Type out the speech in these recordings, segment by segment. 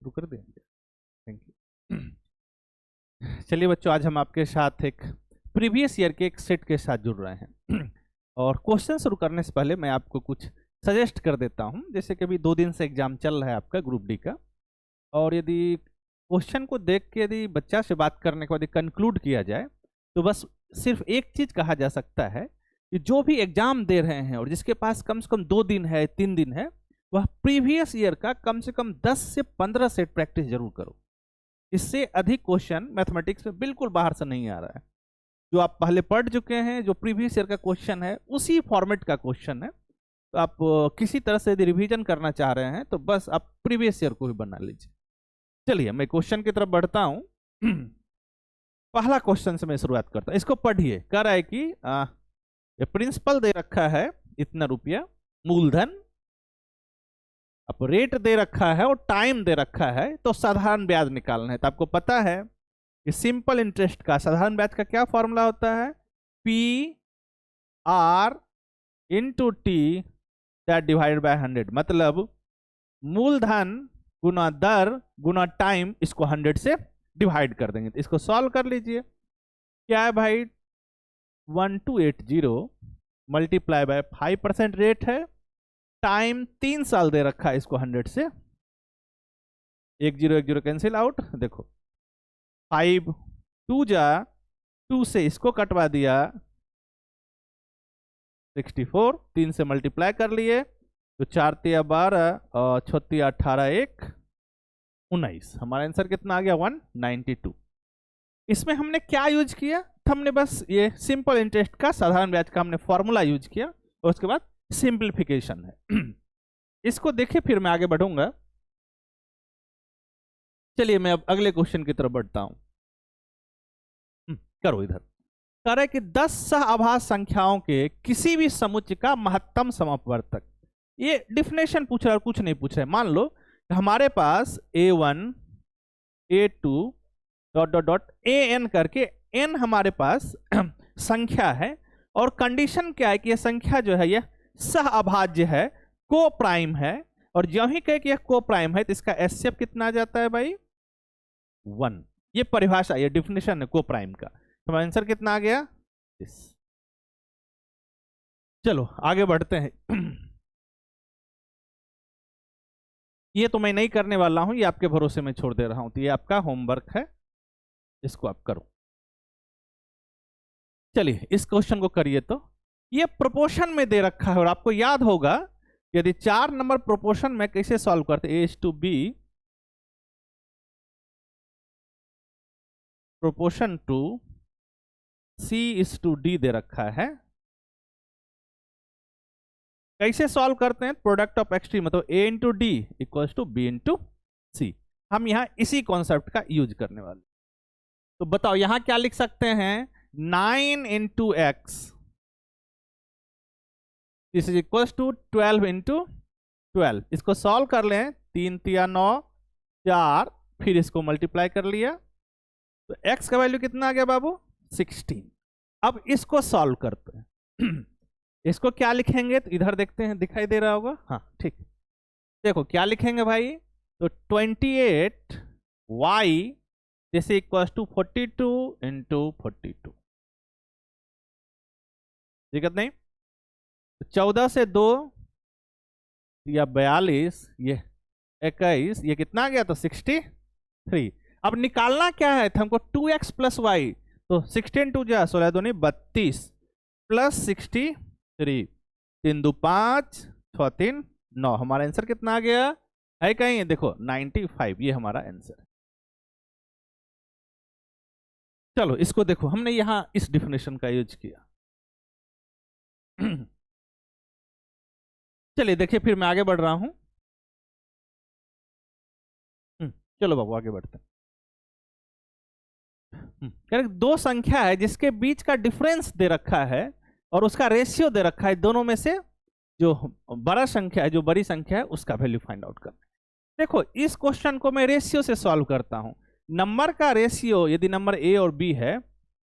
शुरू कर देंगे। Thank you. चलिए बच्चों, आज हम आपके साथ एक प्रीवियस ईयर के एक सेट के साथ जुड़ रहे हैं और क्वेश्चन शुरू करने से पहले मैं आपको कुछ सजेस्ट कर देता हूं। जैसे कि अभी 2 दिन से एग्जाम चल रहा है आपका ग्रुप डी का, और यदि क्वेश्चन को देख के यदि बच्चा से बात करने के बाद कंक्लूड किया जाए तो बस सिर्फ एक चीज कहा जा सकता है कि जो भी एग्जाम दे रहे हैं और जिसके पास कम से कम 2 दिन है, 3 दिन है, वह प्रीवियस ईयर का कम से कम 10 से 15 सेट प्रैक्टिस जरूर करो। इससे अधिक क्वेश्चन मैथमेटिक्स में बिल्कुल बाहर से नहीं आ रहा है। जो आप पहले पढ़ चुके हैं, जो प्रीवियस ईयर का क्वेश्चन है, उसी फॉर्मेट का क्वेश्चन है। तो आप किसी तरह से यदि रिवीजन करना चाह रहे हैं तो बस आप प्रीवियस ईयर को भी बना लीजिए। चलिए मैं क्वेश्चन की तरफ बढ़ता हूं। पहला क्वेश्चन से मैं शुरुआत करता हूं, इसको पढ़िए। कह रहा है कि ये प्रिंसिपल दे रखा है इतना रुपया, मूलधन, अब रेट दे रखा है और टाइम दे रखा है, तो साधारण ब्याज निकालना है। तो आपको पता है कि सिंपल इंटरेस्ट का साधारण ब्याज का क्या फॉर्मूला होता है, P R into T that divided by 100। मतलब मूलधन गुना दर गुना टाइम, इसको 100 से डिवाइड कर देंगे। तो इसको सॉल्व कर लीजिए। क्या है भाई, 1280 मल्टीप्लाई बाय 5% रेट है, टाइम 3 साल दे रखा है, इसको 100 से 1 0 कैंसिल आउट। देखो 5 2 जा 2 से इसको कटवा दिया, 64, 3 से मल्टीप्लाई कर लिए तो 4 तिया 12 और 6 तिया 18 1 19। हमारा आंसर कितना आ गया, 192। इसमें हमने क्या यूज किया, हमने बस ये सिंपल इंटरेस्ट का साधारण ब्याज का हमने फॉर्मूला यूज किया और उसके बाद सिंप्लीफिकेशन है। इसको देखिए, फिर मैं आगे बढ़ूंगा। चलिए मैं अब अगले क्वेश्चन की तरफ बढ़ता हूं। करो इधर। कह रहा है कि 10 सहआभास संख्याओं के किसी भी समुच्चय का महत्तम समवर्तक। ये डिफिनेशन पूछ रहा है और कुछ नहीं पूछ रहा है। मान लो हमारे पास A1 A2 dot dot dot AN करके n हमारे पास संख्या है, और कंडीशन क्या है कि यह संख्या जो है यह सहअभाज्य है, को प्राइम है, और जो ही कहे कि यह को प्राइम है तो इसका एचसीएफ कितना आ जाता है भाई, 1। ये परिभाषा, ये डिफिनेशन है को प्राइम का। तो हमारा आंसर कितना आ गया, 10। चलो आगे बढ़ते हैं। ये तो मैं नहीं करने वाला हूं, ये आपके भरोसे में छोड़ दे रहा हूं। तो ये आपका होमवर्क है, इसको आप करो। चलिए इस क्वेश्चन को करिए। तो ये प्रोपोर्शन में दे रखा है और आपको याद होगा यदि 4 नंबर प्रोपोर्शन में कैसे सॉल्व करते, A:B प्रोपोर्शन टू C:D दे रखा है। कैसे सॉल्व करते हैं, प्रोडक्ट ऑफ एक्सट्रीम, मतलब A into D equals to B into C. हम यहां इसी कॉन्सेप्ट का यूज करने वाले। तो बताओ यहां क्या लिख सकते हैं, 9 into x this is equals to 12 into 12। इसको सॉल्व कर लें, 3 तिया 9 4, फिर इसको मल्टीप्लाई कर लिया तो x का वैल्यू कितना आ गया बाबू, 16। अब इसको सॉल्व करते हैं। इसको क्या लिखेंगे, तो इधर देखते हैं, दिखाई दे रहा होगा, हाँ ठीक। देखो क्या लिखेंगे भाई, तो 28y this equals to 42 into 42। दिक्कत नहीं। 14 से 2 या 42, ये 21, ये कितना आ गया, तो 63। अब निकालना क्या है, तो हमको 2x प्लस वाई, तो 16 2 जा 16 2 32 प्लस 63, 3 2 5 6 3 9। हमारा आंसर कितना आ गया है, कहीं देखो 95। ये हमारा आंसर है। चलो इसको देखो, हमने यहां इस डिफिनेशन का यूज किया। चलिए देखिए, फिर मैं आगे बढ़ रहा हूं। चलो बाबू आगे बढ़ते हैं। 2 संख्या है जिसके बीच का डिफरेंस दे रखा है और उसका रेशियो दे रखा है। दोनों में से जो बड़ा संख्या है, जो बड़ी संख्या है, उसका वैल्यू फाइंड आउट करना है। देखो इस क्वेश्चन को मैं रेशियो से सॉल्व करता हूं। नंबर का रेशियो, यदि नंबर A और B है,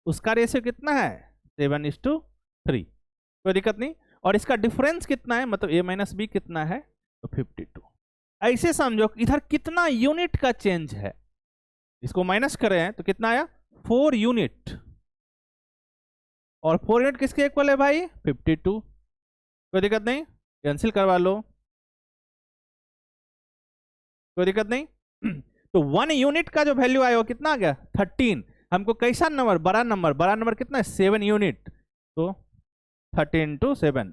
उसका रेशियो कितना है, 7:3, कोई दिक्कत नहीं। और इसका डिफरेंस कितना है, मतलब A माइनस B कितना है, तो 52। ऐसे समझो इधर कितना यूनिट का चेंज है, इसको माइनस करें तो कितना आया 4 यूनिट, और 4 यूनिट किसके इक्वल है भाई 52। कोई दिक्कत नहीं, कैंसिल करवा लो, कोई दिक्कत नहीं। तो 1 यूनिट का जो वैल्यू आया वो कितना आ गया 13। हमको कैसा नंबर, बड़ा नंबर, बड़ा नंबर कितना है 7 यूनिट, तो 13 to 7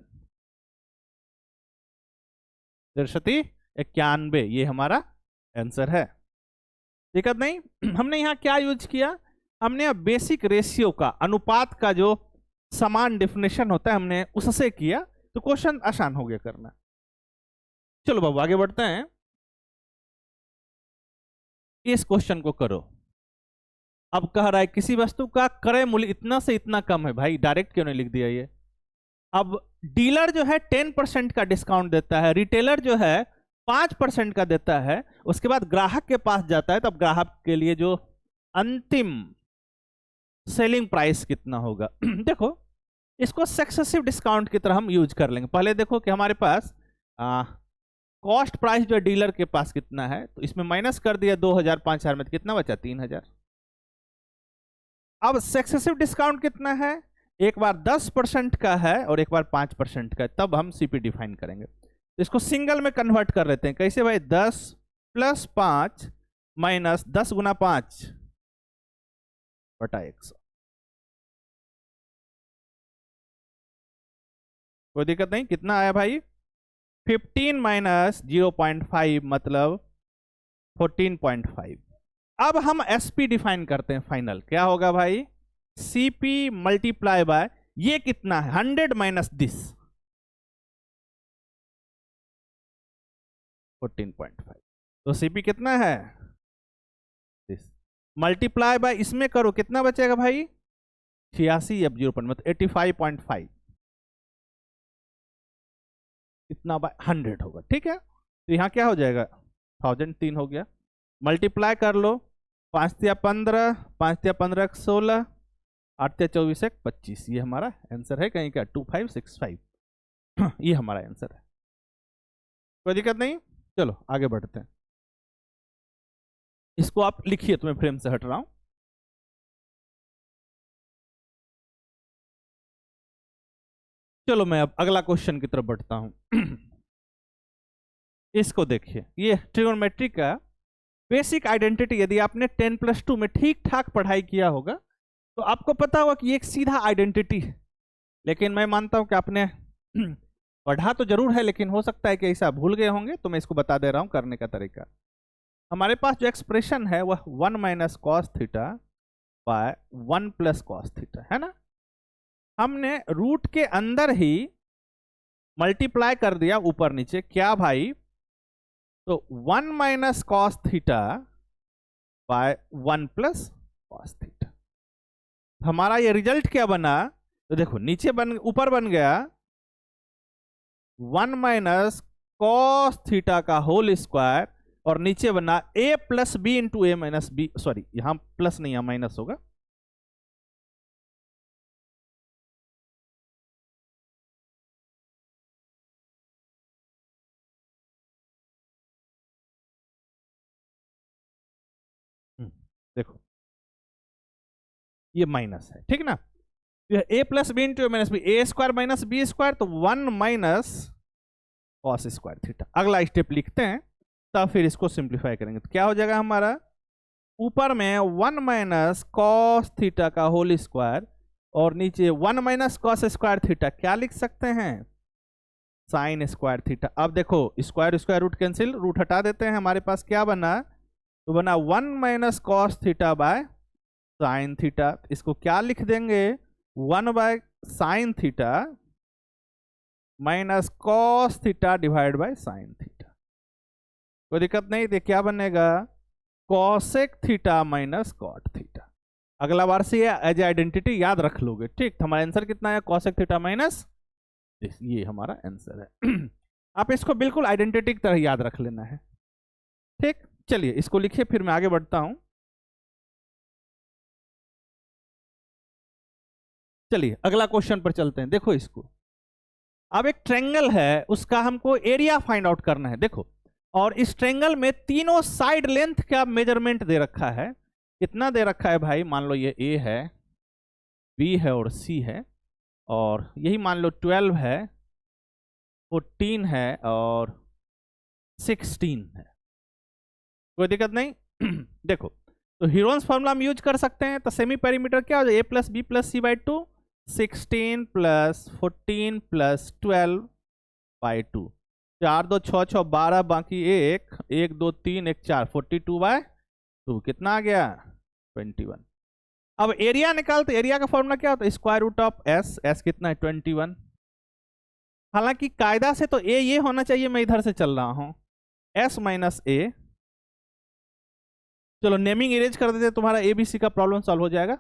तिरसठी 91, ये हमारा आंसर है। दिक्कत नहीं। हमने यहाँ क्या यूज किया, हमने बेसिक रेशियो का, अनुपात का जो समान डेफिनेशन होता है हमने उससे किया, तो क्वेश्चन आसान हो गया करना। चलो बाबू आगे बढ़ते हैं, इस क्वेश्चन को करो। अब कह रहा है किसी वस्तु का क्रय मूल्य इतना से इतना कम है, भाई डायरेक्ट क्यों नहीं लिख दिया ये। अब डीलर जो है 10% का डिस्काउंट देता है, रिटेलर जो है 5% का देता है, उसके बाद ग्राहक के पास जाता है, तब ग्राहक के लिए जो अंतिम सेलिंग प्राइस कितना होगा। देखो इसको सक्सेसिव डिस्काउंट की तरह हम यूज कर लेंगे। पहले देखो कि हमारे पास कॉस्ट प्राइस जो डीलर के पास कितना है, तो इसमें माइनस कर दिया 2000 5000 में, तो कितना बचा 3000। अब सक्सेसिव डिस्काउंट कितना है, एक बार 10% का है और एक बार 5% का है, तब हम सीपी डिफाइन करेंगे। तो इसको सिंगल में कन्वर्ट कर लेते हैं, कैसे भाई 10 + 5 माइनस 10 × 5 बटा 100। कोई दिक्कत नहीं, कितना आया भाई 15 माइनस 0.5 मतलब 14.5। अब हम एसपी डिफाइन करते हैं फाइनल, क्या होगा भाई सीपी मल्टीप्लाई बाय ये कितना है 100 माइनस दिस 14.5, तो सीपी कितना है दिस, मल्टीप्लाई बाय इसमें करो कितना बचेगा भाई 86 अब 0 मतलब 85.5, इतना बाय 100 होगा। ठीक है, तो यहाँ क्या हो जाएगा 1003 हो गया, मल्टीप्लाई कर लो 5 × 15 5 × 15 16 8 × 24 25, ये हमारा आंसर है कहीं का 2565। ये हमारा आंसर है, कोई दिक्कत नहीं। चलो आगे बढ़ते हैं, इसको आप लिखिए, तो मैं फ्रेम से हट रहा हूं। चलो मैं अब अगला क्वेश्चन की तरफ बढ़ता हूं। इसको देखिए, ये ट्रिगोनोमेट्री का बेसिक आइडेंटिटी, यदि आपने 10+2 में ठीक ठाक पढ़ाई किया होगा तो आपको पता होगा कि ये एक सीधा आइडेंटिटी है, लेकिन मैं मानता हूं कि आपने पढ़ा तो जरूर है, लेकिन हो सकता है कि ऐसा भूल गए होंगे, तो मैं इसको बता दे रहा हूं करने का तरीका। हमारे पास जो एक्सप्रेशन है वह 1 - cos theta by 1 + cos theta है ना, हमने रूट के अंदर ही मल्टीप्लाई कर दिया ऊपर नीचे, क्या भाई, तो 1 - cos theta by 1 + cos theta. हमारा ये रिजल्ट क्या बना, तो देखो नीचे ऊपर बन गया 1 - cos थीटा का होल स्क्वायर, और नीचे बना a + b × a - b, sorry यहां प्लस नहीं यहां माइनस होगा, देखो ये माइनस है, ठीक ना, a + b × a - b, a² - b², तो 1 - cos स्क्वायर थीटा। अगला स्टेप लिखते हैं, तब फिर इसको सिंप्लीफाई करेंगे, तो क्या हो जाएगा हमारा ऊपर में 1 - cos थीटा का होल स्क्वायर, और नीचे 1 - cos स्क्वायर थीटा, क्या लिख सकते हैं साइन स्क्वायर थीटा। अब देखो square square root cancel, root हटा देते हैं, हमारे पास क्या बना, तो बना 1 - cos theta by sine theta. इसको क्या लिख देंगे 1/sin theta minus cos theta divide by sine theta. कोई दिक्कत नहीं, तो क्या बनेगा cosec theta minus cot theta. अगला बार से ये एज आइडेंटिटी याद रख लोगे, ठीक। हमारा आंसर कितना है cosec थीटा माइनस, ये हमारा आंसर है। आप इसको बिल्कुल आइडेंटिटी की तरह याद रख लेना है, ठीक। चलिए इसको लिखिए, फिर मैं आगे बढ़ता हूं। चलिए अगला क्वेश्चन पर चलते हैं। देखो इसको, अब एक ट्रायंगल है, उसका हमको एरिया फाइंड आउट करना है। देखो और इस ट्रेंगल में तीनों साइड लेंथ का मेजरमेंट दे रखा है। कितना दे रखा है भाई? मान लो ये ए है, बी है और सी है, और यही मान लो 12 है, 14 है और 16 है। कोई दिक्कत नहीं। देखो, तो हीरोन्स फॉर्मूला हम यूज कर सकते हैं। तो सेमी पेरीमीटर क्या हो जाए? A plus B plus C by two, 16 plus 14 plus 12 by two. 4 2 6 6 12, बाकी एक 1 2 3 1 4, 42 बाय 2 कितना आ गया? 21। अब एरिया निकाल, तो एरिया का फॉर्मूला क्या होता है? Square root of S. S कितना है? 21। हालांकि कायदा से तो ए ये होना चाहिए, मैं इधर से चल रहा हूं, एस माइनस ए। चलो नेमिंग इरेज कर देते, तुम्हारा एबीसी का प्रॉब्लम सॉल्व हो जाएगा।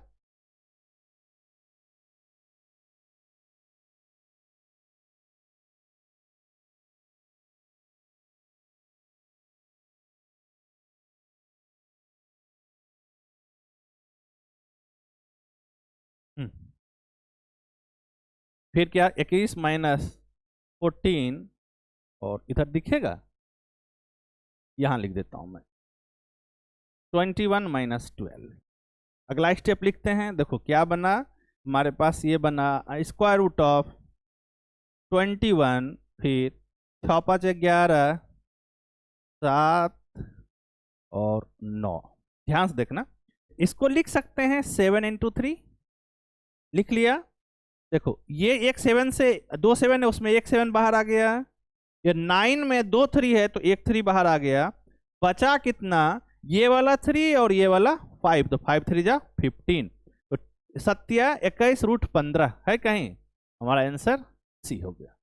फिर क्या? 21 माइनस 14, और इधर दिखेगा, यहां लिख देता हूं मैं, 21 माइनस 12। अगला स्टेप लिखते हैं। देखो क्या बना हमारे पास, ये बना स्क्वायर रूट ऑफ 21, फिर 6 5 11, 7 और 9। ध्यान से देखना, इसको लिख सकते हैं 7 इंटू 3, लिख लिया। देखो ये एक 7 से 2 7 है, उसमें एक 7 बाहर आ गया। ये 9 में 2 3 है, तो एक 3 बाहर आ गया। बचा कितना? ये वाला 3 और ये वाला 5, तो 5 3 जा 15। तो 7 21 रूट 15 है कहीं? हमारा आंसर सी हो गया।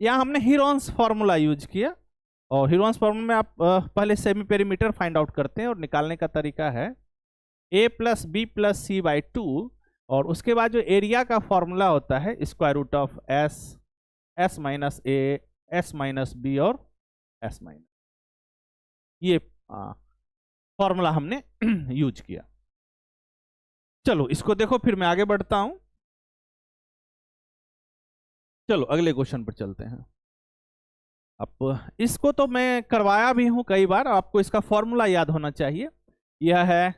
यहाँ हमने हीरोन्स फॉर्मूला यूज किया, और हीरोन्स फॉर्मूला में आप पहले सेमी पेरीमीटर फाइंड आउट करते हैं, और निकालने का तरीका है A plus B plus C by two, और उसके बाद जो एरिया का फॉर्मूला होता है square root of S, S minus A, S minus B और एस माइनस, ये फॉर्मूला हमने यूज किया। चलो इसको देखो, फिर मैं आगे बढ़ता हूं। चलो अगले क्वेश्चन पर चलते हैं। अब इसको तो मैं करवाया भी हूं कई बार, आपको इसका फॉर्मूला याद होना चाहिए। यह है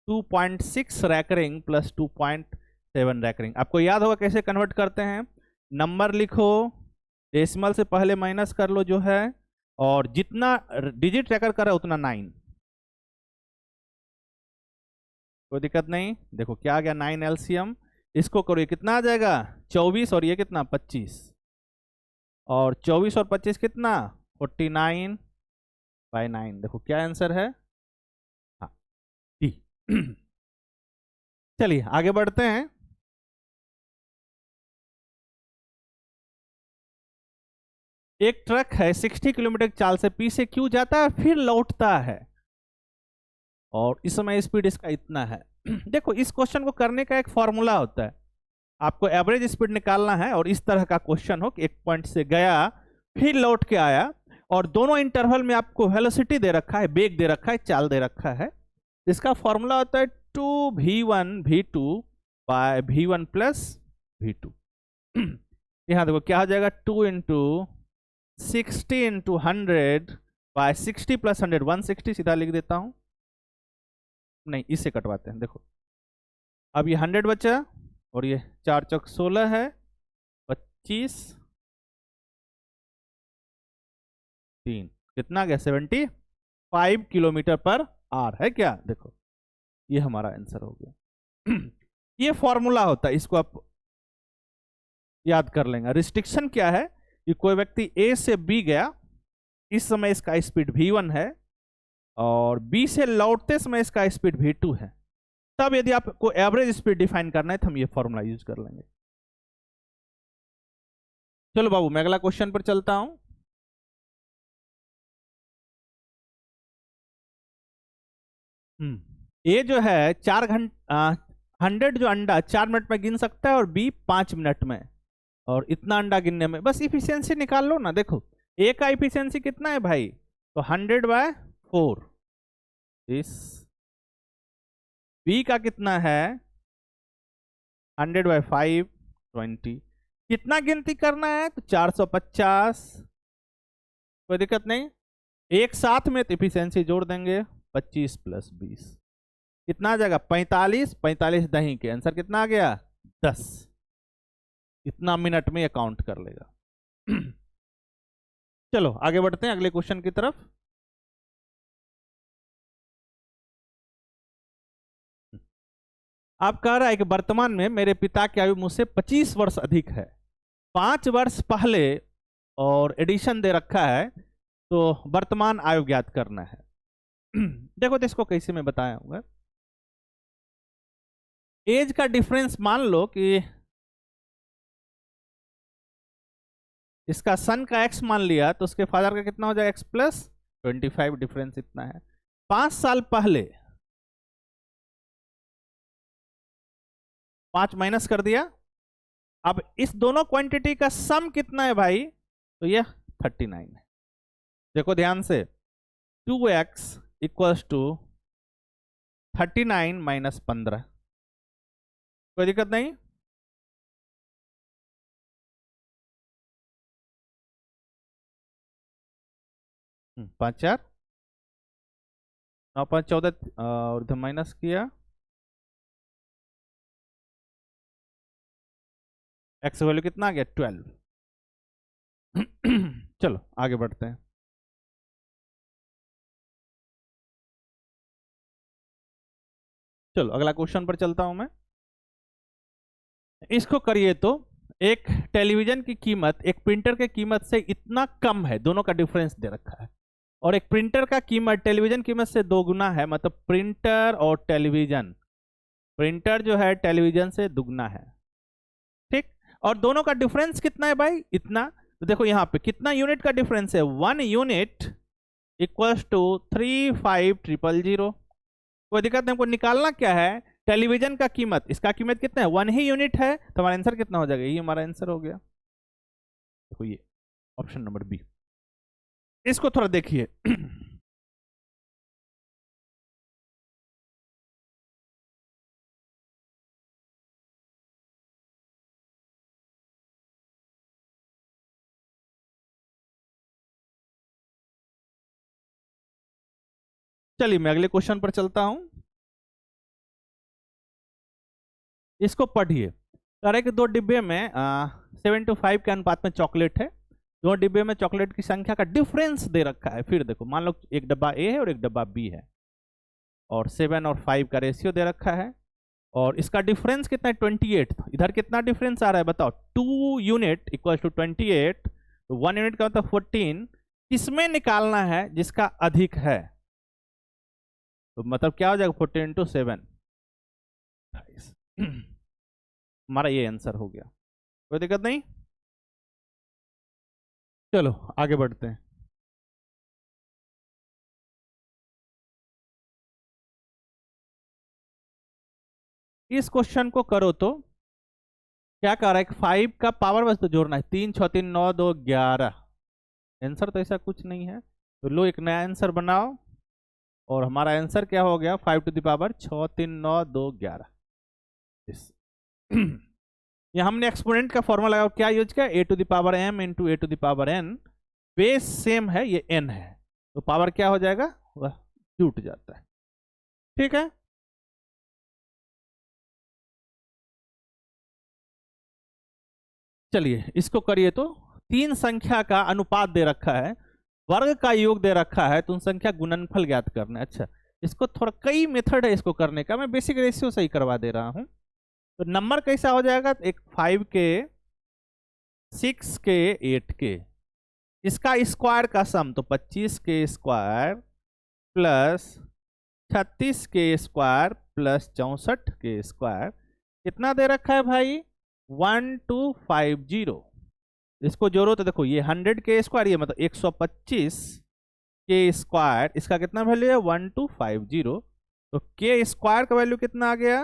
2.6 रैकरिंग प्लस 2.7 रैकरिंग। आपको याद होगा कैसे कन्वर्ट करते हैं। नंबर लिखो, डेसिमल से पहले माइनस कर लो जो है, और जितना डिजिट रैकर करे उतना 9। कोई दिक्कत नहीं। देखो क्या आ गया? 9 एलसीएम। इसको करो, ये कितना आ जाएगा? 24, और ये कितना? 25, और 24 और 25 कितना? 49 बाई 9। देखो क्या आंसर है? हाँ, डी। चलिए आगे बढ़ते हैं। एक ट्रक है 60 किलोमीटर की चाल से पी से क्यू जाता है, फिर लौटता है, और इस समय स्पीड इसका इतना है। देखो इस क्वेश्चन को करने का एक फॉर्मूला होता है। आपको एवरेज स्पीड निकालना है, और इस तरह का क्वेश्चन हो कि एक पॉइंट से गया फिर लौट के आया, और दोनों इंटरवल में आपको वेलोसिटी दे रखा है, बेग दे रखा है, चाल दे रखा है। इसका फॉर्मूला होता है 2v1 v2 bye v1 plus v2। यहाँ देखो क्या हो जाएगा? 2 इंटू 60 इंटू 100 बाय 60 प्लस 100, 160 सीधा लिख देता हूं। नहीं, इससे कटवाते हैं। देखो अब ये 100 बचा, और ये 4 चौक 16 है, 25, 3 कितना गया? 75 किलोमीटर पर आवर है क्या? देखो ये हमारा आंसर हो गया। ये फॉर्मूला होता है, इसको आप याद कर लेंगे। रिस्ट्रिक्शन क्या है कि कोई व्यक्ति ए से बी गया, इस समय इसका स्पीड v1 है, और बी से लौटते समय इसका स्पीड v2 है। तब यदि आपको एवरेज स्पीड डिफाइन करना है तो हम ये फॉर्मूला यूज कर लेंगे। चलो बाबू मैं अगला क्वेश्चन पर चलता हूं। ये जो है 100 जो अंडा 4 मिनट में गिन सकता है, और बी 5 मिनट में, और इतना अंडा गिनने में बस इफिशियंसी निकाल लो ना। देखो ए का इफिशियंसी कितना है भाई? तो 100/4। इस बी का कितना है? 100/5, 20। कितना गिनती करना है? तो 450। कोई दिक्कत नहीं। एक साथ में तो इफिशियंसी जोड़ देंगे, 25 + 20 कितना आ जाएगा, 45, 45 दही के आंसर कितना आ गया, 10। इतना मिनट में काउंट कर लेगा। चलो आगे बढ़ते हैं अगले क्वेश्चन की तरफ। आप कह रहा है कि वर्तमान में मेरे पिता की आयु मुझसे 25 वर्ष अधिक है, 5 वर्ष पहले और एडिशन दे रखा है, तो वर्तमान आयु ज्ञात करना है। देखो तो इसको कैसे मैं बताया हूँ, एज का डिफरेंस मान लो कि इसका सन का x मान लिया तो उसके फादर का कितना हो जाएगा, x + 25, डिफरेंस इतना है। 5 साल पहले 5 माइनस कर दिया, अब इस दोनों क्वांटिटी का सम कितना है भाई, तो यह 39 है। देखो ध्यान से, 2x = 39 - 15, कोई दिक्कत नहीं। पाँच चार 9 5 14 और इधर माइनस किया, x वैल्यू कितना आ गया, 12। चलो आगे बढ़ते हैं। चलो अगला क्वेश्चन पर चलता हूं मैं। इसको करिए तो एक टेलीविजन की कीमत एक प्रिंटर के कीमत से इतना कम है, दोनों का डिफरेंस दे रखा है, और एक प्रिंटर का कीमत टेलीविजन कीमत से 2 गुना है, मतलब प्रिंटर और टेलीविजन, प्रिंटर जो है टेलीविजन से दुगना है, ठीक। और दोनों का डिफरेंस कितना है भाई, इतना। तो देखो यहाँ पे कितना यूनिट का डिफरेंस है, 1 यूनिट = 35,000। कोई दिक्कत नहीं, हमको निकालना क्या है, टेलीविजन का कीमत, इसका कीमत कितना है, 1 ही यूनिट है, तो हमारा आंसर कितना हो जाएगा, ये हमारा आंसर हो गया। देखो ये ऑप्शन नंबर बी। इसको थोड़ा देखिए। चलिए मैं अगले क्वेश्चन पर चलता हूं, इसको पढ़िए। कह रहे कि 2 डिब्बे में 7:5 के अनुपात में चॉकलेट है, 2 डिब्बे में चॉकलेट की संख्या का डिफरेंस दे रखा है। फिर देखो मान लो एक डब्बा ए है और एक डब्बा बी है, और 7 और 5 का रेशियो दे रखा है, और इसका डिफरेंस कितना है, 28। इधर कितना डिफरेंस आ रहा है बताओ, 2 यूनिट = 28, तो 1 यूनिट का मतलब 14। किसमें निकालना है, जिसका अधिक है, तो मतलब क्या हो जाएगा, 14 × 7, हमारा ये आंसर हो गया। कोई दिक्कत नहीं। चलो आगे बढ़ते हैं। इस क्वेश्चन को करो तो क्या कर रहा है, 5 का पावर बस तो जोड़ना है, 3 6 3 9 2 11। आंसर तो ऐसा कुछ नहीं है, तो लो एक नया आंसर बनाओ, और हमारा आंसर क्या हो गया, 5 6 3 9 2 11। यहाँ हमने एक्सपोनेंट का फॉर्मूला लगाया, क्या यूज किया, a⁴ m × a⁴n। Base same है, ये n है, तो पावर क्या हो जाएगा, वह टूट जाता है, ठीक है। चलिए इसको करिए तो, 3 संख्या का अनुपात दे रखा है, वर्ग का योग दे रखा है, तो उन संख्या गुणनफल ज्ञात करना है। अच्छा, इसको थोड़ा कई मेथड है इसको करने का, मैं बेसिक रेशियो से ही करवा दे रहा हूं। तो नंबर कैसा हो जाएगा, एक 5 के 6 के 8 के, इसका स्क्वायर का सम, तो 25 के स्क्वायर प्लस 36 के स्क्वायर प्लस 64 के स्क्वायर, कितना दे रखा है भाई, 1250। इसको जोड़ो तो देखो ये 100 के स्क्वायर, ये मतलब 125 के स्क्वायर, इसका कितना वैल्यू है, 1250। तो के स्क्वायर का वैल्यू कितना आ गया,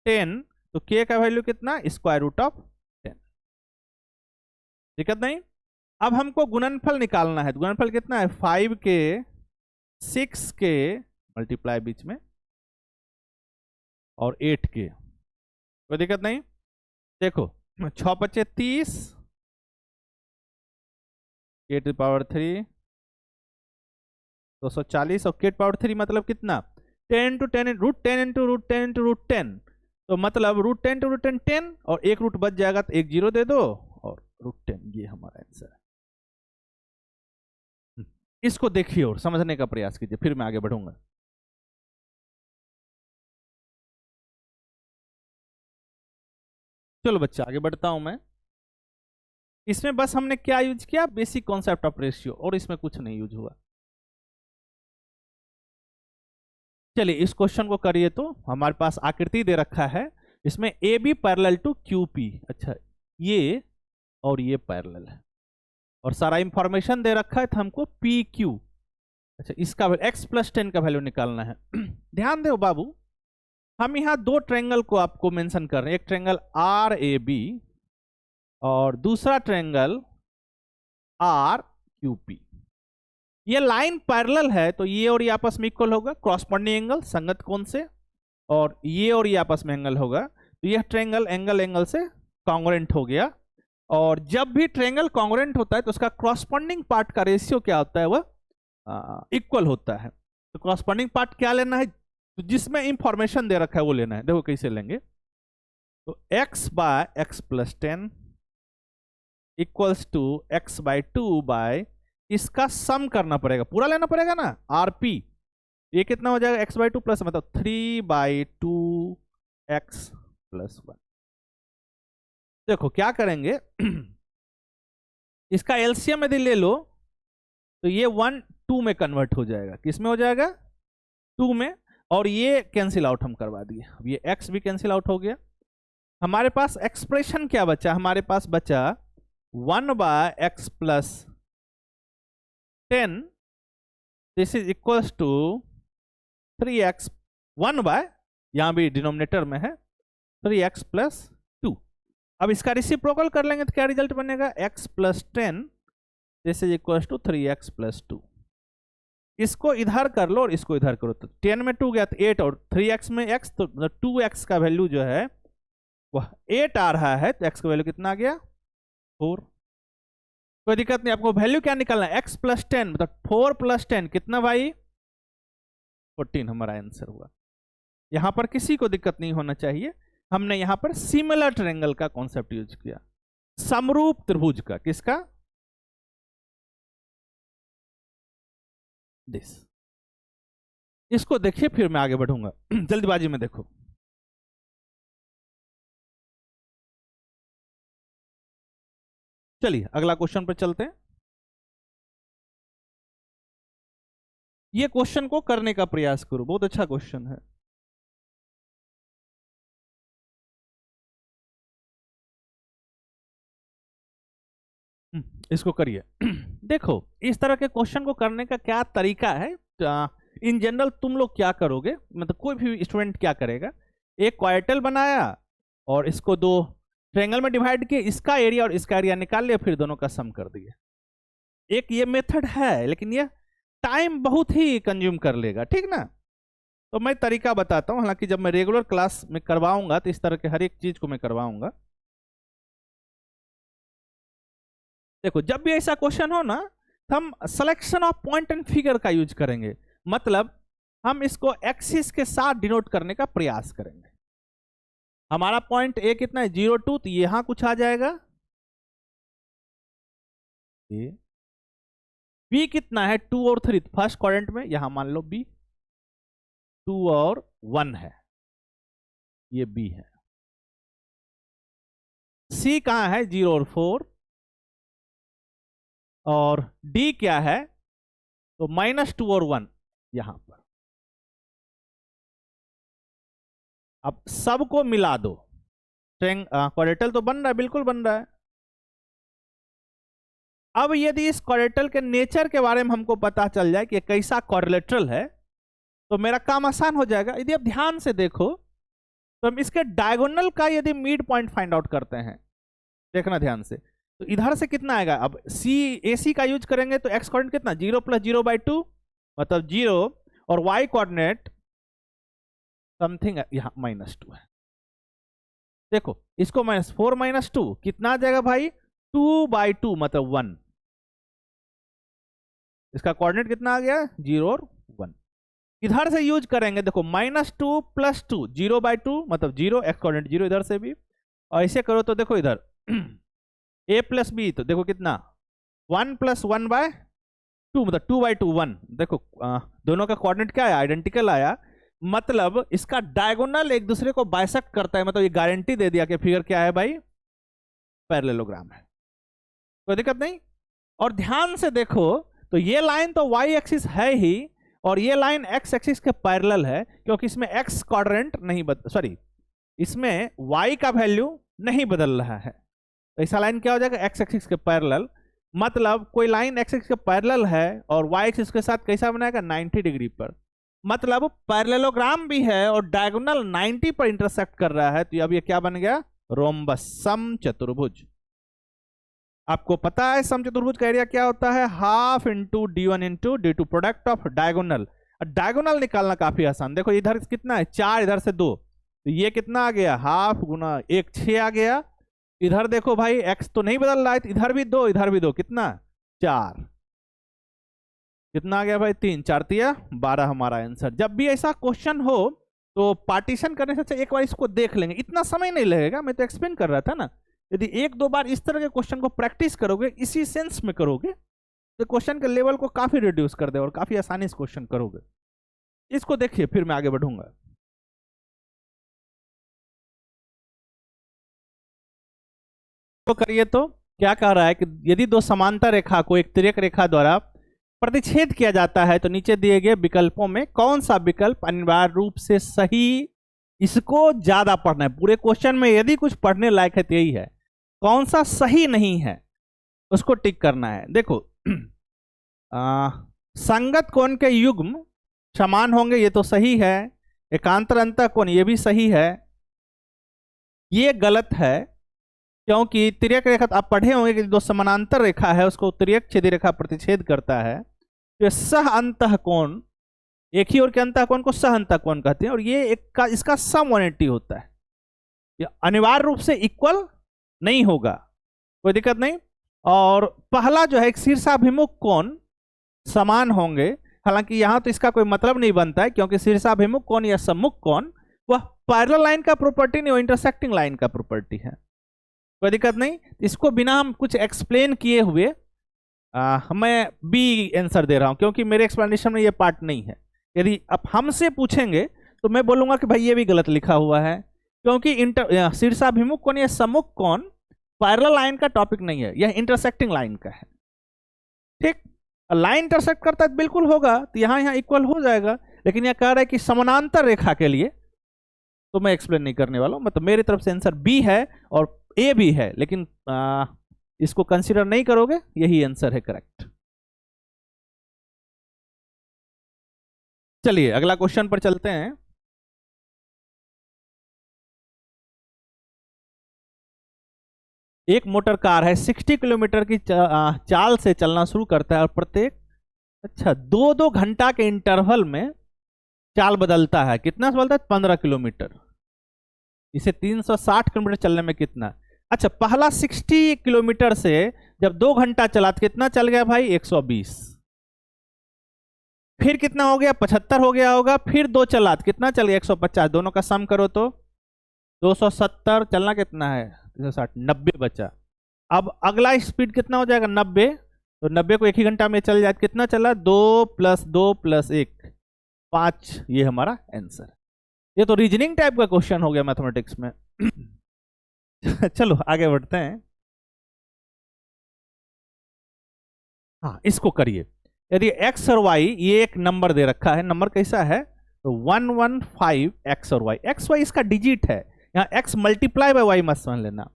10, तो के का वैल्यू कितना, √10। दिक्कत नहीं। अब हमको गुणनफल निकालना है, तो गुणनफल कितना है, 5 के 6 के मल्टीप्लाई बीच में और 8 के, कोई दिक्कत नहीं। देखो 6 × 5 = 30, a⁴ 240 और k पावर 3 मतलब कितना, 10 into 10 root 10 into root 10 into root 10, तो मतलब रूट 10 टू रूट 10 10, और एक रूट बच जाएगा तो एक जीरो दे दो और रूट 10, ये हमारा आंसर है। इसको देखिए और समझने का प्रयास कीजिए, फिर मैं आगे बढ़ूंगा। चलो बच्चा आगे बढ़ता हूं मैं। इसमें बस हमने क्या यूज किया, बेसिक कॉन्सेप्ट ऑफ रेशियो, और इसमें कुछ नहीं यूज हुआ। चलिए इस क्वेश्चन को करिए। तो हमारे पास आकृति दे रखा है, इसमें A B parallel to Q P. अच्छा, ये और ये पैरेलल है, और सारा इंफॉर्मेशन दे रखा है, तो हमको पी क्यू, अच्छा इसका एक्स प्लस 10 का वैल्यू निकालना है। ध्यान दो बाबू, हम यहाँ दो ट्रायंगल को आपको मेंशन कर रहे हैं, एक ट्रायंगल आर ए बी और दूसरा ट्रायंगल आर क्यू पी। ये लाइन पैरेलल है, तो ये और ये आपस में इक्वल होगा, क्रॉसपोंडिंग एंगल संगत कोण से, और ये और ये आपस में एंगल होगा, तो यह ट्रायंगल एंगल से कॉन्ग्रुएंट हो गया। और जब भी ट्रायंगल कॉन्ग्रुएंट होता है तो उसका क्रॉसपोंडिंग पार्ट का रेशियो क्या होता है, वह इक्वल होता है। तो क्रॉसपोंडिंग पार्ट क्या लेना है, तो जिसमें इंफॉर्मेशन दे रखा है वो लेना है। देखो कैसे लेंगे, तो x by x plus 10 equals to x by 2 by, इसका सम करना पड़ेगा, पूरा लेना पड़ेगा ना, rp। ये कितना हो जाएगा, x बाय 2 प्लस मतलब 3 बाय 2 एक्स प्लस 1। देखो क्या करेंगे, इसका एलसीएम यदि ले लो तो ये 1 2 में कन्वर्ट हो जाएगा, किस में हो जाएगा, 2 में, और ये कैंसिल आउट हम करवा दिए, अब ये x भी कैंसिल आउट हो गया। हमारे पास एक्सप्रेशन क्या बचा, हमारे पास बचा 1 by x plus 10, this is equals to 3x, 1 by, यहां भी डिनोमिनेटर में है 3x प्लस 2। अब इसका रेसिप्रोकल कर लेंगे तो क्या रिजल्ट बनेगा, x plus 10 this is equals to 3x plus 2। इसको इधर कर लो और इसको इधर करो, तो 10 में 2 गया तो 8, और 3x में x, तो 2x का वैल्यू जो है वह 8 आ रहा है, तो x का वैल्यू कितना आ गया, 4। कोई दिक्कत नहीं, आपको वैल्यू क्या निकालना है, x प्लस 10 मतलब 4 प्लस 10 कितना भाई, 14 हमारा आंसर हुआ। यहां पर किसी को दिक्कत नहीं होना चाहिए, हमने यहां पर सिमिलर ट्रायंगल का कॉन्सेप्ट यूज किया, समरूप त्रिभुज का, किसका, दिस। इसको देखिए फिर मैं आगे बढ़ूंगा। जल्दबाजी में देखो, चलिए अगला क्वेश्चन पर चलते हैं। ये क्वेश्चन को करने का प्रयास करो, बहुत अच्छा क्वेश्चन है। इसको करिए। देखो इस तरह के क्वेश्चन को करने का क्या तरीका है, इन जनरल तुम लोग क्या करोगे, मतलब कोई भी स्टूडेंट क्या करेगा, एक क्वाड्रेटल बनाया और इसको दो ट्रायंगल में डिवाइड किया, इसका एरिया और इसका एरिया निकाल लिया, फिर दोनों का सम कर दिया। एक ये मेथड है, लेकिन ये टाइम बहुत ही कंज्यूम कर लेगा, ठीक ना। तो मैं तरीका बताता हूँ, हालांकि जब मैं रेगुलर क्लास में करवाऊंगा तो इस तरह के हर एक चीज को मैं करवाऊंगा। देखो जब भी ऐसा क्वेश्चन हो ना, तो हम selection of point and figure का यूज करेंगे, मतलब हम इसको एक्सिस के साथ डिनोट करने का प्रयास करेंगे। हमारा पॉइंट ए कितना है, 0 2, तो यहां कुछ आ जाएगा ए। बी कितना है, 2 और 3, फर्स्ट क्वाड्रेंट में, यहां मान लो बी 2 और 1 है, ये बी है। सी कहां है, 0 और 4, और डी क्या है, तो -2 और 1 यहां पर। अब सबको मिला दो, क्वाड्रेटल तो बन रहा है, बिल्कुल बन रहा है। अब यदि इस क्वाड्रेटल के नेचर के बारे में हमको पता चल जाए कि कैसा क्वाड्रिलेटरल है, तो मेरा काम आसान हो जाएगा। यदि आप ध्यान से देखो तो हम इसके डायगोनल का यदि मिड पॉइंट फाइंड आउट करते हैं, देखना ध्यान से, तो इधर से कितना आएगा, अब सी ए सी का यूज करेंगे तो एक्स कोऑर्डिनेट कितना, 0 + 0/2 मतलब 0, और वाई कोऑर्डिनेट समथिंग यहाँ -2 है। देखो इसको -4 - 2 कितना आ जाएगा भाई, 2/2 मतलब 1। इसका कोऑर्डिनेट कितना आ गया, 0 और 1। इधर से यूज करेंगे, देखो -2 + 2 0/2 मतलब 0, x कोऑर्डिनेट 0 इधर से भी, और ऐसे करो तो देखो इधर a + b तो देखो कितना 1 + 1/2 मतलब 2/2 1। देखो दोनों का कोऑर्डिनेट क्या आया, आइडेंटिकल आया, मतलब इसका डायगोनल एक दूसरे को बाइसेक्ट करता है, मतलब ये गारंटी दे दिया कि फिगर क्या है भाई, पैरेललोग्राम है, कोई दिक्कत नहीं। और ध्यान से देखो तो ये लाइन तो y एक्सिस है ही, और ये लाइन x एक्सिस के पैरेलल है, क्योंकि इसमें x क्वाड्रेंट नहीं सॉरी इसमें y का वैल्यू नहीं बदल रहा है, तो ऐसा लाइन क्या हो जाएगा, x एक्सिस के पैरेलल। मतलब कोई लाइन x एक्सिस के पैरेलल है और y एक्सिस के साथ कैसा बनाएगा, 90 डिग्री पर, मतलब पैरेललोग्राम भी है और डायगोनल 90 पर इंटरसेक्ट कर रहा है, तो अब ये क्या बन गया, रोम्बस, समचतुर्भुज। आपको पता है समचतुर्भुज का एरिया क्या होता है, half into d1 into d2, product of diagonal. Diagonal निकालना काफी आसान, देखो इधर कितना है 4, इधर से 2, तो ये कितना आ गया, हाफ गुना 1 6 आ गया। इधर देखो भाई x तो नहीं बदल रहा है, इधर भी 2 इधर भी 2, कितना 4, कितना आ गया भाई 3 4 तिया 12 हमारा आंसर। जब भी ऐसा क्वेश्चन हो तो पार्टीशन करने से अच्छा एक बार इसको देख लेंगे, इतना समय नहीं लगेगा, मैं तो एक्सप्लेन कर रहा था ना। यदि 1-2 बार इस तरह के क्वेश्चन को प्रैक्टिस करोगे, इसी सेंस में करोगे, तो क्वेश्चन के लेवल को काफी रिड्यूस कर दे और काफी आसानी से क्वेश्चन करोगे। इसको देखिए फिर मैं आगे बढ़ूंगा। तो करिए, तो क्या कह रहा है कि यदि दो समांतर रेखा को एक तिर्यक रेखा द्वारा प्रतिच्छेद किया जाता है तो नीचे दिए गए विकल्पों में कौन सा विकल्प अनिवार्य रूप से सही, इसको ज्यादा पढ़ना है। पूरे क्वेश्चन में यदि कुछ पढ़ने लायक है तो यही है, कौन सा सही नहीं है उसको टिक करना है। देखो संगत कोण के युग्म समान होंगे, ये तो सही है। एकांतर अंतःकोण ये भी सही है, ये गलत है, क्योंकि तिर्यक रेखा आप पढ़े होंगे कि दो समानांतर रेखा है उसको तिर्यक छेदी रेखा प्रतिच्छेद करता है, तो सह अंतःकोण, एक ही ओर के अंतःकोण को सह अंतःकोण कहते हैं, और ये एक का इसका सम 180 होता है, ये अनिवार्य रूप से इक्वल नहीं होगा, कोई दिक्कत नहीं। और पहला जो है एक शीर्षाभिमुख कोण समान होंगे, हालांकि यहां तो इसका कोई मतलब नहीं बनता है, क्योंकि शीर्षाभिमुख कोण या सम्मुख कोण वह पैरेलल लाइन का प्रॉपर्टी नहीं, वो इंटरसेक्टिंग लाइन का प्रॉपर्टी है, कोई दिक्कत नहीं। इसको बिना हम कुछ एक्सप्लेन किए हुए मैं बी आंसर दे रहा हूं, क्योंकि मेरे एक्सप्लेनेशन में ये पार्ट नहीं है। यदि आप हमसे पूछेंगे तो मैं बोलूंगा कि भाई ये भी गलत लिखा हुआ है, क्योंकि शीर्षाभिमुख कोण या सम्मुख कोण पैरेलल लाइन का टॉपिक नहीं है, यह इंटरसेक्टिंग लाइन का है, ठीक। लाइन इंटरसेक्ट करता है तो बिल्कुल होगा, तो यहाँ इक्वल हो जाएगा, लेकिन यह कह रहा है कि समानांतर रेखा के लिए तो मैं एक्सप्लेन नहीं करने वाला हूं। मतलब मेरी तरफ से आंसर बी है और ए भी है, लेकिन इसको कंसीडर नहीं करोगे, यही आंसर है करेक्ट। चलिए अगला क्वेश्चन पर चलते हैं। एक मोटर कार है 60 किलोमीटर की चाल से चलना शुरू करता है और प्रत्येक 2 घंटा के इंटरवल में चाल बदलता है, कितना बदलता है, 15 किलोमीटर। इसे 360 किलोमीटर चलने में कितना, अच्छा पहला 60 किलोमीटर से जब 2 घंटा चला तो कितना चल गया भाई, 120, फिर कितना हो गया, 75 हो गया होगा, फिर 2 चला तो कितना चल गया, 150, दोनों का सम करो तो 270, चलना कितना है 360, 90 बचा। अब अगला स्पीड कितना हो जाएगा, 90, तो 90 को 1 ही घंटा में चल जाए, कितना चला, 2 + 2 + 1 5, ये हमारा आंसर। ये तो रीजनिंग टाइप का क्वेश्चन हो गया मैथमेटिक्स में। चलो आगे बढ़ते हैं। हाँ इसको करिए, यदि x और y ये एक नंबर दे रखा है, नंबर कैसा है, तो 115 x और y, x y इसका डिजिट है, यहाँ x मल्टीप्लाई बाय y मत समझ लेना,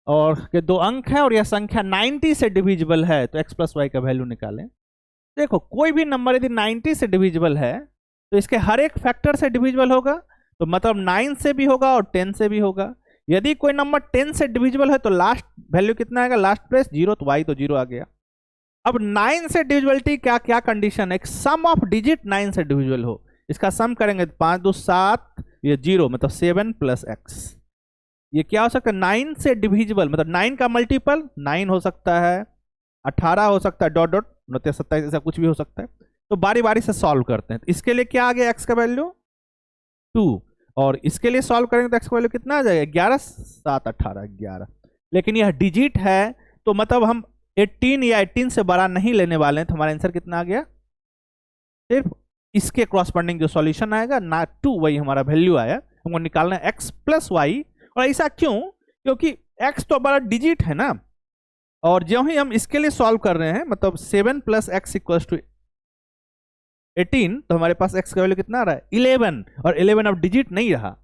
और के 2 अंक है और यह संख्या 90 से डिविजिबल है, तो x + y का वैल्यू निकालें। देखो कोई भी नंबर यदि 90 से डिविजिबल है तो इसके हर एक फैक्टर से डिविजिबल होगा, तो मतलब 9 से भी होगा और 10 से भी होगा। यदि कोई नंबर 10 से डिविजिबल है तो लास्ट वैल्यू कितना आएगा, लास्ट प्लेस 0, तो y तो 0 आ गया। अब 9 से डिविजिबिलिटी क्या क्या कंडीशन है, सम ऑफ डिजिट 9 से डिविजिबल हो, इसका सम करेंगे 5 2 7, ये 0 मतलब 7 + x, ये क्या हो सकता है 9 से डिविजिबल, मतलब 9 का मल्टीपल 9 हो सकता है, 18 हो सकता है, डॉट डॉट 29 27, ऐसा कुछ भी हो सकता है। तो बारी बारी से सॉल्व करते हैं। तो इसके लिए क्या आ गया, एक्स का वैल्यू 2, और इसके लिए सॉल्व करेंगे तो एक्स का वैल्यू कितना आ जाएगा, 11 7 18 11। लेकिन यह डिजिट है तो मतलब हम 18 या 18 से बड़ा नहीं लेने वाले हैं, तो हमारा आंसर कितना आ गया, सिर्फ इसके क्रॉसपेंडिंग जो सॉल्यूशन आएगा ना 2, वही हमारा वैल्यू आया। हमको निकालना है x प्लस वाई। और ऐसा क्यों, क्योंकि x तो बड़ा डिजिट है ना, और जो ही हम इसके लिए सॉल्व कर रहे हैं मतलब 7 प्लस एक्स इक्वल टू 18, तो हमारे पास x का वैल्यू कितना आ रहा है 11, और 11 अब डिजिट नहीं रहा,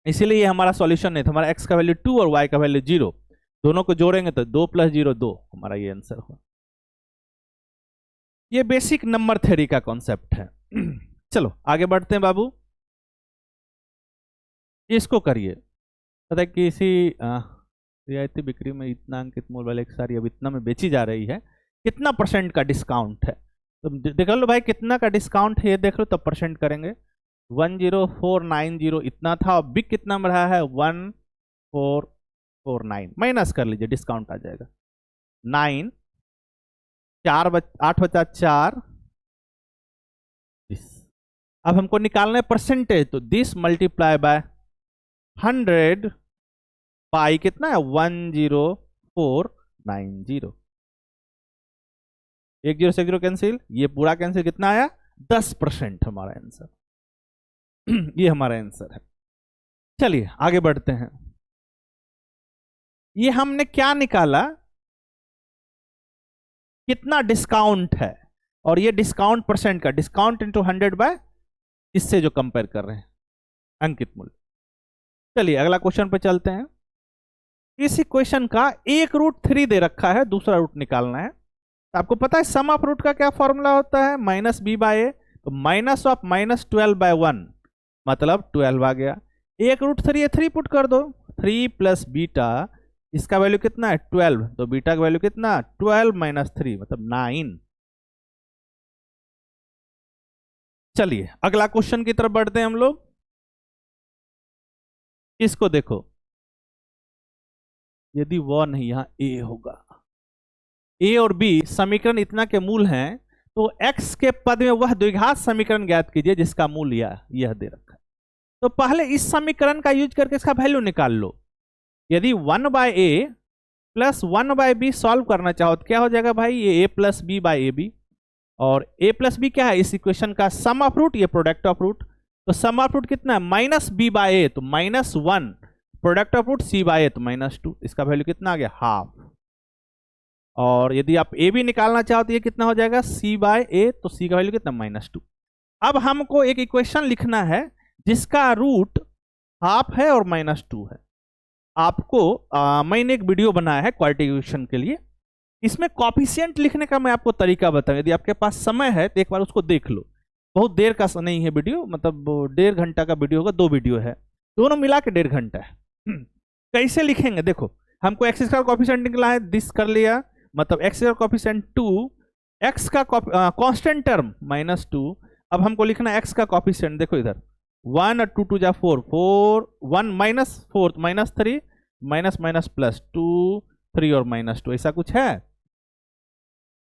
इसीलिए ये हमारा सॉल्यूशन नहीं था। हमारा x का वैल्यू 2 और y का वैल्यू 0, दोनों को जोड़ेंगे तो 2 + 0 2, हमारा ये आंसर हुआ। ये बेसिक नंबर थ्योरी का कॉन्सेप्ट है। चलो आगे बढ़ते हैं बाबू, इसको करिए। पता है किसी रियायती बिक्री में इतना अंकित मूल्य वाले एक साड़ी अब इतना में बेची जा रही है, कितना परसेंट का डिस्काउंट है, तो देख लो भाई कितना का डिस्काउंट है, ये देख लो तब परसेंट करेंगे। 10490 इतना था, और बिक कितना में रहा है 1449, माइनस कर लीजिए डिस्काउंट आ जाएगा 9 8 बचा 4 10। अब हमको निकालना है परसेंटेज, तो 10 मल्टीप्लाई बाय 100 पाई कितना है 10490, 1 0 से 0 कैंसिल, ये पूरा कैंसिल, कितना आया 10% हमारा आंसर। ये हमारा आंसर है। चलिए आगे बढ़ते हैं। ये हमने क्या निकाला, कितना डिस्काउंट है, और ये डिस्काउंट परसेंट का, डिस्काउंट इंटू 100 बाय इससे जो कंपेयर कर रहे हैं अंकित मूल्य। चलिए अगला क्वेश्चन पे चलते हैं। इस इक्वेशन का एक रूट 3 दे रखा है, दूसरा रूट निकालना है। तो आपको पता है सम ऑफ रूट का क्या फॉर्मूला होता है, -b/a, तो माइनस ऑफ -12/1 मतलब 12 आ गया। एक रूट 3 है, 3 पुट कर दो, 3 + बीटा, इसका वैल्यू कितना है 12, तो बीटा का वैल्यू कितना 12 - 3 मतलब 9। चलिए अगला क्वेश्चन की तरफ बढ़ते हैं हम लोग। इसको देखो, यदि वह नहीं, यहां ए होगा, ए और बी समीकरण इतना के मूल हैं, तो x के पद में वह द्विघात समीकरण ज्ञात कीजिए जिसका मूल यह दे रखा है। तो पहले इस समीकरण का यूज करके इसका वैल्यू निकाल लो। यदि 1/a + 1/b सॉल्व करना चाहो तो क्या हो जाएगा भाई, ये a + b/ab, और a + b क्या है इस इक्वेशन का सम ऑफ रूट, ये प्रोडक्ट ऑफ रूट, तो सम ऑफ रूट कितना है -b/a, तो -1, प्रोडक्ट ऑफ रूट c/a, तो -2, इसका वैल्यू कितना आ गया हाफ। और यदि आप a भी निकालना चाहो तो ये कितना हो जाएगा c/a, तो c का वैल्यू कितना -2। अब हमको एक इक्वेशन लिखना है जिसका रूट हाफ है और -2 है। आपको मैंने एक वीडियो बनाया है क्वाड्रेटिक इक्वेशन के लिए, इसमें कॉफिशिएंट लिखने का मैं आपको तरीका बताऊं। यदि आपके पास समय है तो एक बार उसको देख लो, बहुत देर का नहीं है वीडियो, मतलब 1.5 घंटा का वीडियो होगा, 2 वीडियो है, दोनों मिला के 1.5 घंटा है। कैसे लिखेंगे देखो, हमको एक्स का कॉफिशिएंट निकला है, दिस कर लिया, मतलब एक्स का कॉफिशिएंट 2, एक्स का कांस्टेंट टर्म -2। अब हमको लिखना है एक्स का कॉफिशिएंट, देखो इधर 1 और 2 2 जा 4 4 1 -4 -3 माइनस प्लस 2 3 और -2, ऐसा कुछ है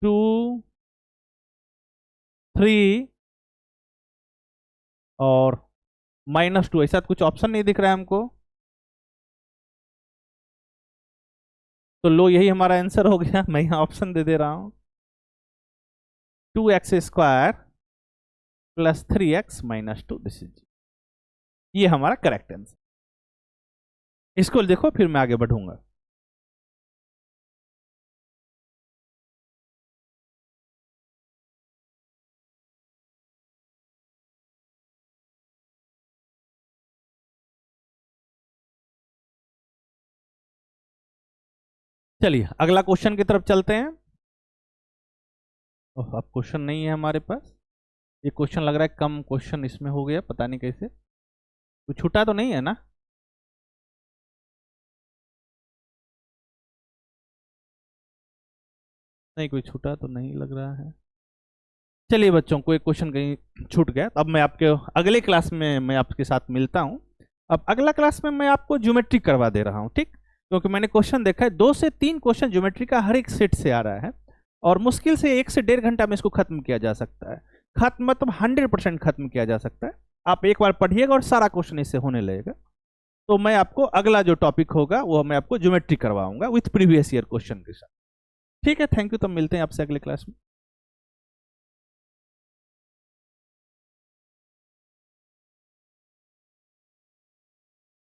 2 3 और -2, ऐसा कुछ ऑप्शन नहीं दिख रहा है हमको। तो लो यही हमारा आंसर हो गया, मैं यहाँ ऑप्शन दे रहा हूं 2x² + 3x - 2, दिस इज, ये हमारा करेक्ट आंसर। इसको देखो फिर मैं आगे बढ़ूंगा। चलिए अगला क्वेश्चन की तरफ चलते हैं। अब क्वेश्चन नहीं है हमारे पास, ये क्वेश्चन लग रहा है कम क्वेश्चन इसमें हो गया, पता नहीं कैसे, कुछ छूटा तो नहीं है ना। नहीं कोई छूटा तो नहीं लग रहा है। चलिए बच्चों, कोई क्वेश्चन कहीं छूट गया, अब मैं आपके अगले क्लास में मैं आपके साथ मिलता हूं। अब अगला क्लास में मैं आपको ज्योमेट्री करवा दे रहा हूं, ठीक। क्योंकि मैंने क्वेश्चन देखा है 2 से 3 क्वेश्चन ज्योमेट्री का हर एक सेट से आ रहा है, और मुश्किल से 1 से 1.5 घंटा में इसको खत्म किया जा सकता है। खत्म मतलब 100% खत्म किया जा सकता है। आप एक बार पढ़िएगा और सारा क्वेश्चन इससे होने लगेगा। तो मैं आपको अगला जो टॉपिक होगा वो मैं आपको ज्योमेट्री करवाऊंगा विथ प्रीवियस ईयर क्वेश्चन के साथ। ठीक है, थैंक यू। तो मिलते हैं आपसे अगले क्लास में।